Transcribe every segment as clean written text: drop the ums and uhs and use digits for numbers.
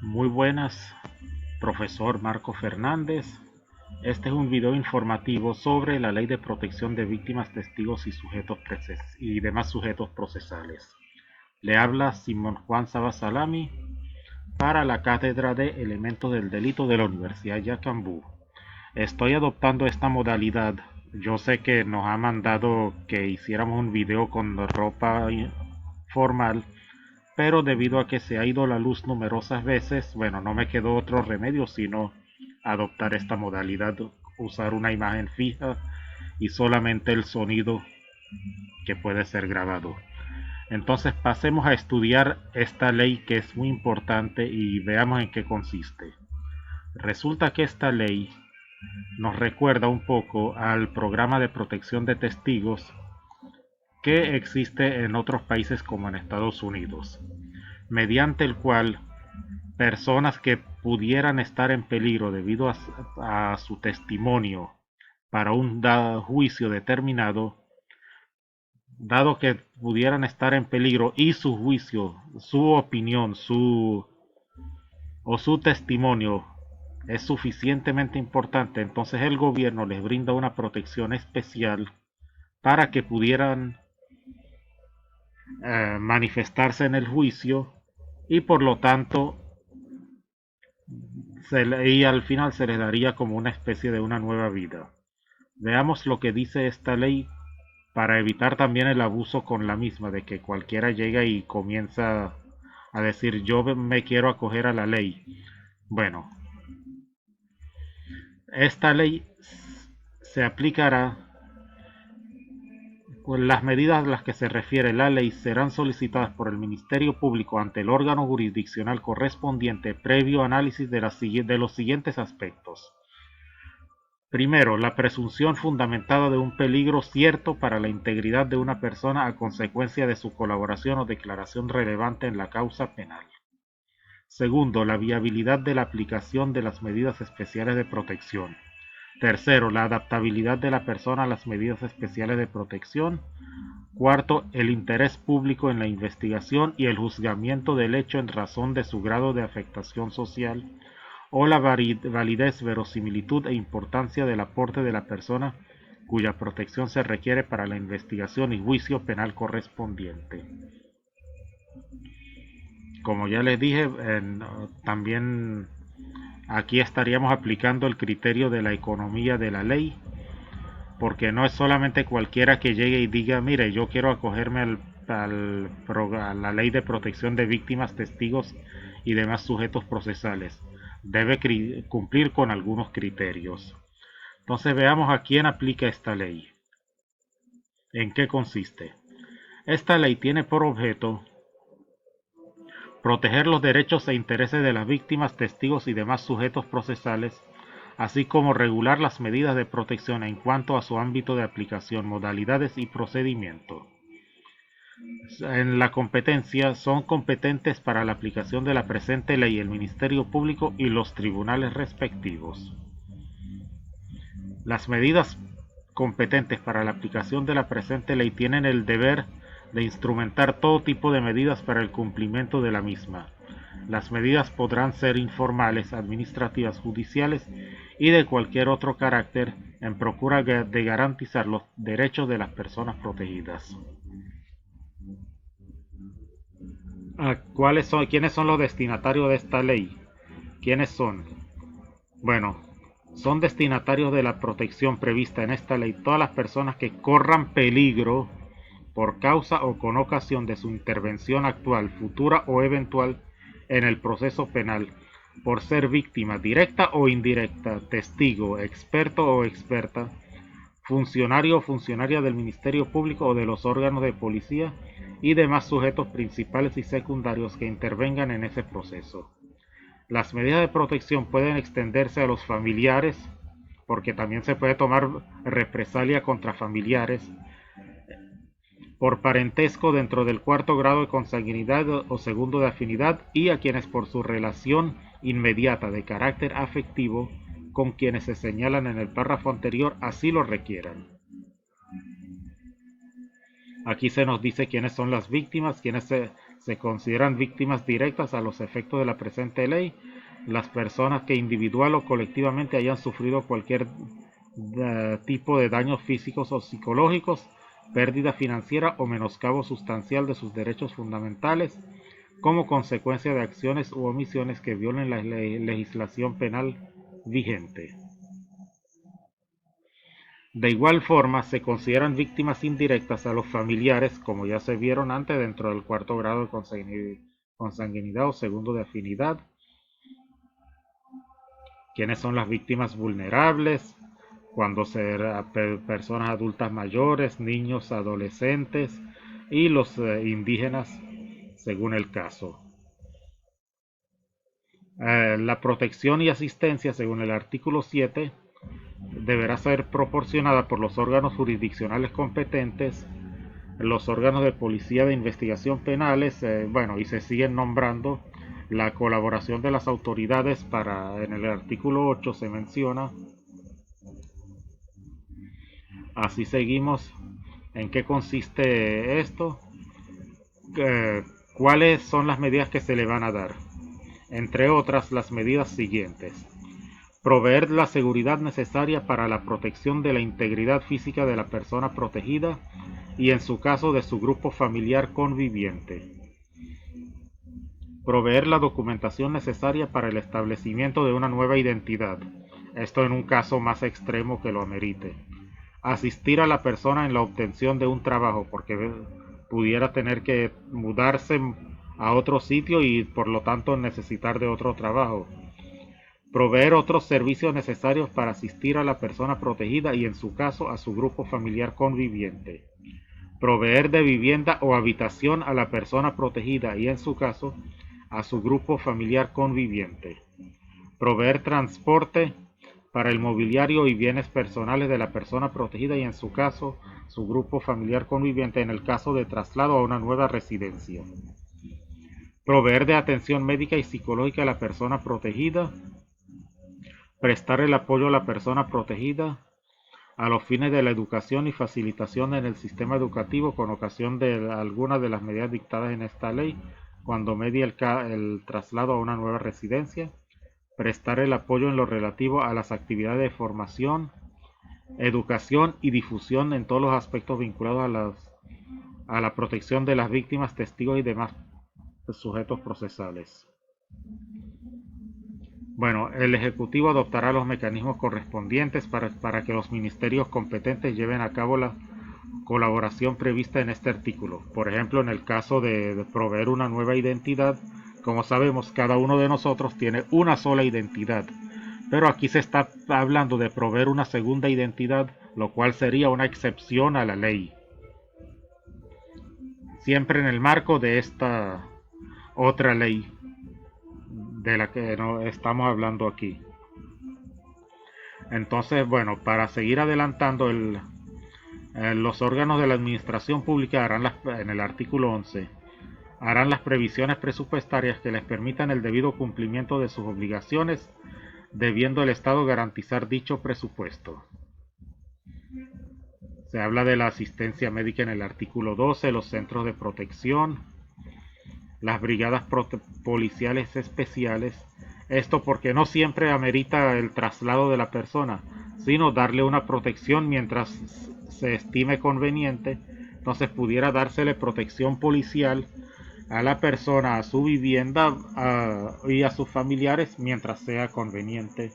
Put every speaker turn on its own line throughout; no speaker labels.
Muy buenas, profesor Marco Fernández. Este es un video informativo sobre la Ley de Protección de Víctimas, Testigos y demás sujetos procesales. Le habla Simón Juan Sabasalami para la Cátedra de Elementos del Delito de la Universidad Yacambú. Estoy adoptando esta modalidad. Yo sé que nos ha mandado que hiciéramos un video con ropa formal, pero debido a que se ha ido la luz numerosas veces, bueno, no me quedó otro remedio sino adoptar esta modalidad, usar una imagen fija y solamente el sonido que puede ser grabado. Entonces pasemos a estudiar esta ley que es muy importante y veamos en qué consiste. Resulta que esta ley nos recuerda un poco al programa de protección de testigos que existe en otros países como en Estados Unidos, mediante el cual personas que pudieran estar en peligro debido a su testimonio para un juicio determinado, dado que pudieran estar en peligro y su juicio, su opinión, su testimonio es suficientemente importante, entonces el gobierno les brinda una protección especial para que pudieran manifestarse en el juicio y por lo tanto y al final se les daría como una especie de una nueva vida. Veamos lo que dice esta ley para evitar también el abuso con la misma, de que cualquiera llega y comienza a decir yo me quiero acoger a la ley. Bueno, esta ley se aplicará. Las medidas a las que se refiere la ley serán solicitadas por el Ministerio Público ante el órgano jurisdiccional correspondiente previo análisis de los siguientes aspectos. Primero, la presunción fundamentada de un peligro cierto para la integridad de una persona a consecuencia de su colaboración o declaración relevante en la causa penal. Segundo, la viabilidad de la aplicación de las medidas especiales de protección. Tercero, la adaptabilidad de la persona a las medidas especiales de protección. Cuarto, el interés público en la investigación y el juzgamiento del hecho en razón de su grado de afectación social o la validez, verosimilitud e importancia del aporte de la persona cuya protección se requiere para la investigación y juicio penal correspondiente. Como ya les dije, también aquí estaríamos aplicando el criterio de la economía de la ley, porque no es solamente cualquiera que llegue y diga, mire, yo quiero acogerme a la ley de protección de víctimas, testigos y demás sujetos procesales. Debe cumplir con algunos criterios. Entonces veamos a quién aplica esta ley. ¿En qué consiste? Esta ley tiene por objeto proteger los derechos e intereses de las víctimas, testigos y demás sujetos procesales, así como regular las medidas de protección en cuanto a su ámbito de aplicación, modalidades y procedimiento. En la competencia son competentes para la aplicación de la presente ley el Ministerio Público y los tribunales respectivos. Las medidas competentes para la aplicación de la presente ley tienen el deber de instrumentar todo tipo de medidas para el cumplimiento de la misma. Las medidas podrán ser informales, administrativas, judiciales y de cualquier otro carácter en procura de garantizar los derechos de las personas protegidas. ¿Quiénes son los destinatarios de esta ley? ¿Quiénes son? Bueno, son destinatarios de la protección prevista en esta ley todas las personas que corran peligro por causa o con ocasión de su intervención actual, futura o eventual en el proceso penal, por ser víctima directa o indirecta, testigo, experto o experta, funcionario o funcionaria del Ministerio Público o de los órganos de policía y demás sujetos principales y secundarios que intervengan en ese proceso. Las medidas de protección pueden extenderse a los familiares, porque también se puede tomar represalia contra familiares, por parentesco dentro del cuarto grado de consanguinidad o segundo de afinidad, y a quienes por su relación inmediata de carácter afectivo con quienes se señalan en el párrafo anterior así lo requieran. Aquí se nos dice quiénes son las víctimas, quiénes Se consideran víctimas directas a los efectos de la presente ley las personas que individual o colectivamente hayan sufrido cualquier tipo de daños físicos o psicológicos, pérdida financiera o menoscabo sustancial de sus derechos fundamentales como consecuencia de acciones u omisiones que violen la legislación penal vigente. De igual forma, se consideran víctimas indirectas a los familiares, como ya se vieron antes, dentro del cuarto grado de consanguinidad o segundo de afinidad. ¿Quiénes son las víctimas vulnerables? Cuando personas adultas mayores, niños, adolescentes y los indígenas, según el caso. La protección y asistencia, según el artículo 7, deberá ser proporcionada por los órganos jurisdiccionales competentes, los órganos de policía de investigación penales, y se siguen nombrando. La colaboración de las autoridades en el artículo 8 se menciona. Así seguimos. ¿En qué consiste esto? ¿Cuáles son las medidas que se le van a dar? Entre otras, las medidas siguientes: proveer la seguridad necesaria para la protección de la integridad física de la persona protegida y en su caso de su grupo familiar conviviente. Proveer la documentación necesaria para el establecimiento de una nueva identidad, esto en un caso más extremo que lo amerite. Asistir a la persona en la obtención de un trabajo, porque pudiera tener que mudarse a otro sitio y por lo tanto necesitar de otro trabajo. Proveer otros servicios necesarios para asistir a la persona protegida y en su caso a su grupo familiar conviviente. Proveer de vivienda o habitación a la persona protegida y en su caso a su grupo familiar conviviente. Proveer transporte para el mobiliario y bienes personales de la persona protegida y en su caso su grupo familiar conviviente en el caso de traslado a una nueva residencia. Proveer de atención médica y psicológica a la persona protegida. Prestar el apoyo a la persona protegida a los fines de la educación y facilitación en el sistema educativo con ocasión de algunas de las medidas dictadas en esta ley cuando medie el traslado a una nueva residencia. Prestar el apoyo en lo relativo a las actividades de formación, educación y difusión en todos los aspectos vinculados a la protección de las víctimas, testigos y demás sujetos procesales. Bueno, el Ejecutivo adoptará los mecanismos correspondientes para que los ministerios competentes lleven a cabo la colaboración prevista en este artículo. Por ejemplo, en el caso de proveer una nueva identidad, como sabemos, cada uno de nosotros tiene una sola identidad. Pero aquí se está hablando de proveer una segunda identidad, lo cual sería una excepción a la ley. Siempre en el marco de esta otra ley de la que no estamos hablando aquí. Entonces, bueno, para seguir adelantando, los órganos de la administración pública en el artículo 11, harán las previsiones presupuestarias que les permitan el debido cumplimiento de sus obligaciones, debiendo el Estado garantizar dicho presupuesto. Se habla de la asistencia médica en el artículo 12, los centros de protección, las brigadas policiales especiales. Esto porque no siempre amerita el traslado de la persona, sino darle una protección mientras se estime conveniente. Entonces pudiera dársele protección policial a la persona, a su vivienda y a sus familiares mientras sea conveniente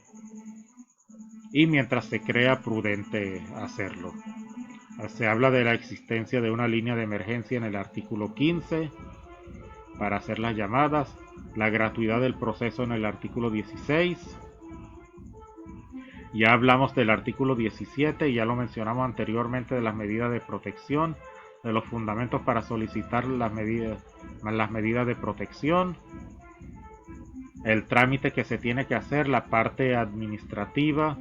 y mientras se crea prudente hacerlo. Se habla de la existencia de una línea de emergencia en el artículo 15 para hacer las llamadas, la gratuidad del proceso en el artículo 16. Ya hablamos del artículo 17 y ya lo mencionamos anteriormente de las medidas de protección, de los fundamentos para solicitar las medidas de protección, el trámite que se tiene que hacer, la parte administrativa.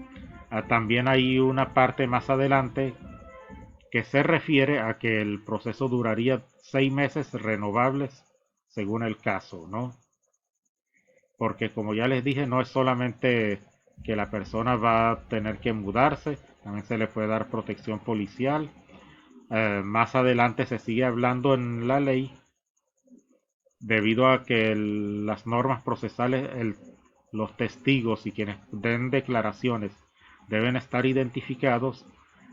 También hay una parte más adelante que se refiere a que el proceso duraría 6 meses renovables según el caso, ¿no? Porque como ya les dije, no es solamente que la persona va a tener que mudarse, también se le puede dar protección policial. Más adelante se sigue hablando en la ley debido a que las normas procesales, los testigos y quienes den declaraciones deben estar identificados.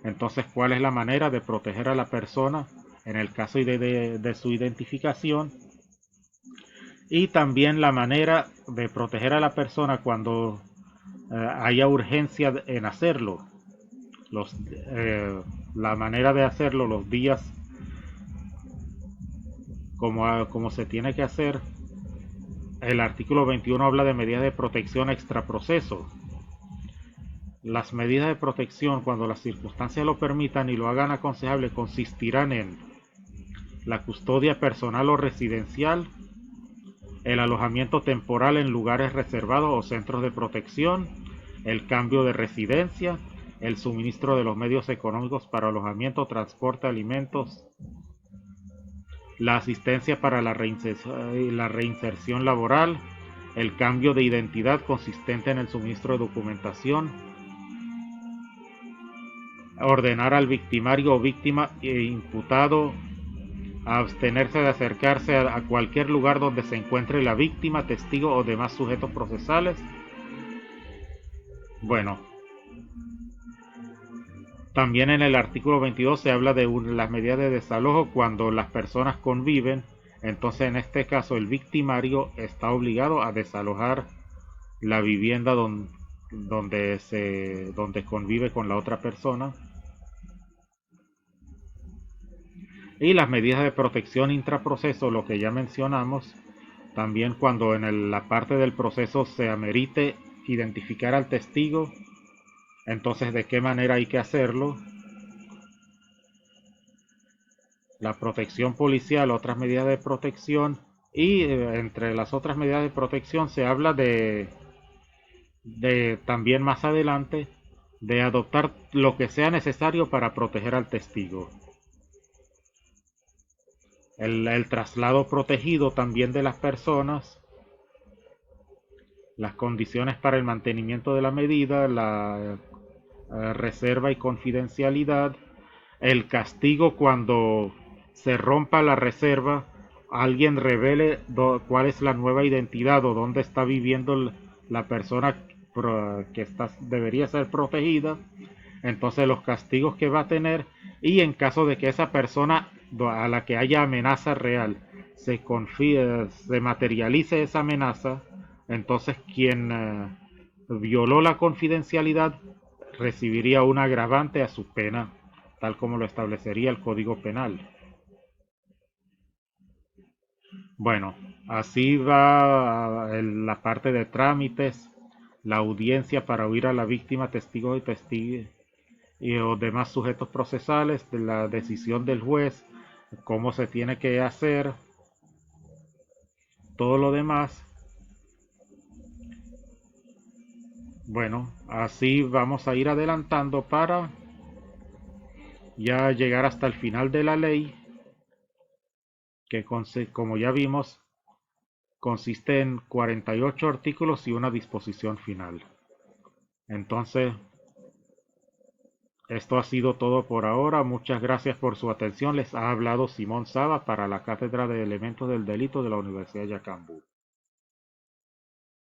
Entonces, ¿cuál es la manera de proteger a la persona en el caso de su identificación? Y también la manera de proteger a la persona cuando haya urgencia en hacerlo. Los, la manera de hacerlo, los días como se tiene que hacer. El artículo 21 habla de medidas de protección extraproceso. Las medidas de protección, cuando las circunstancias lo permitan y lo hagan aconsejable, consistirán en la custodia personal o residencial, el alojamiento temporal en lugares reservados o centros de protección, el cambio de residencia, el suministro de los medios económicos para alojamiento, transporte, alimentos, la asistencia para la reinserción laboral, el cambio de identidad consistente en el suministro de documentación, ordenar al victimario o víctima e imputado a abstenerse de acercarse a cualquier lugar donde se encuentre la víctima, testigo o demás sujetos procesales. Bueno, también en el artículo 22 se habla de las medidas de desalojo cuando las personas conviven. Entonces, en este caso, el victimario está obligado a desalojar la vivienda donde convive con la otra persona. Y las medidas de protección intraproceso, lo que ya mencionamos, también cuando en la parte del proceso se amerite identificar al testigo, entonces de qué manera hay que hacerlo. La protección policial, otras medidas de protección, y entre las otras medidas de protección se habla de también más adelante de adoptar lo que sea necesario para proteger al testigo. El traslado protegido también de las personas, las condiciones para el mantenimiento de la medida, la reserva y confidencialidad, el castigo cuando se rompa la reserva, alguien revele cuál es la nueva identidad o dónde está viviendo la persona que debería ser protegida, entonces los castigos que va a tener, y en caso de que esa persona a la que haya amenaza real se materialice esa amenaza, entonces quien violó la confidencialidad recibiría un agravante a su pena, tal como lo establecería el Código Penal. Bueno, así va la parte de trámites, la audiencia para oír a la víctima, testigos y testigos y los demás sujetos procesales, de la decisión del juez, cómo se tiene que hacer, todo lo demás. Bueno, así vamos a ir adelantando para ya llegar hasta el final de la ley, que como ya vimos, consiste en 48 artículos y una disposición final. Entonces, esto ha sido todo por ahora. Muchas gracias por su atención. Les ha hablado Simón Saba para la Cátedra de Elementos del Delito de la Universidad de Yacambú.